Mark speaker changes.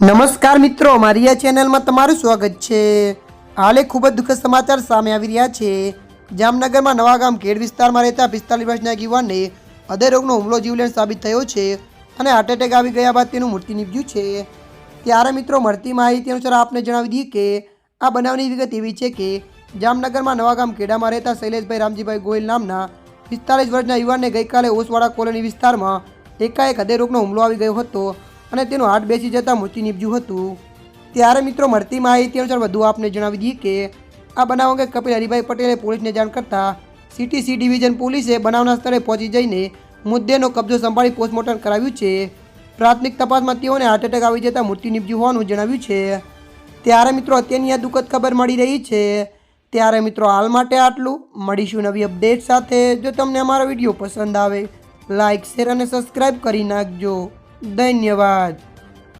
Speaker 1: નમસ્કાર મિત્રો, મારી આ ચેનલમાં તમારું સ્વાગત છે। હાલે ખૂબ જ દુઃખદ સમાચાર સામે આવી રહ્યા છે। જામનગરમાં નવાગામ ખેડ વિસ્તારમાં રહેતા 45 વર્ષના યુવાનને હૃદય રોગનો હુમલો જીવલેણ સાબિત થયો છે અને હાર્ટ એટેક આવી ગયા બાદ તેનું મૃત્યુ નીપજ્યું છે। ત્યારે મિત્રો, મળતી માહિતી અનુસાર આપને જણાવી દઈએ કે આ બનાવની વિગત એવી છે કે જામનગરમાં નવાગામ ખેડામાં રહેતા શૈલેષભાઈ રામજીભાઈ ગોયલ નામના 45 વર્ષના યુવાનને ગઈકાલે ઓસવાડા કોલોની વિસ્તારમાં એકાએક હૃદય રોગનો હુમલો આવી ગયો હતો અને તેનું હાર્ટ બેસી જતા મૃત્યુ નીપજ્યું હતું। ત્યારે મિત્રો, મળતી માહિતી અનુસાર વધુ આપને જણાવી દઈએ કે આ બનાવ અંગે કપિલ હરિભાઈ પટેલે પોલીસને જાણ કરતા સિટી સી ડિવિઝન પોલીસે બનાવના સ્થળે પહોંચી જઈને મુદ્દેનો કબજો સંભાળી પોસ્ટમોર્ટમ કરાવ્યું છે। પ્રાથમિક તપાસમાં તેઓને હાર્ટ એટેક આવી જતા મૃત્યુ નીપજ્યું હોવાનું જણાવ્યું છે। ત્યારે મિત્રો, અત્યારની આ દુઃખદ ખબર મળી રહી છે। ત્યારે મિત્રો, હાલ માટે આટલું। મળીશું નવી અપડેટ સાથે। જો તમને અમારો વિડીયો પસંદ આવે, લાઇક, શેર અને સબસ્ક્રાઈબ કરી નાખજો। ધન્યવાદ।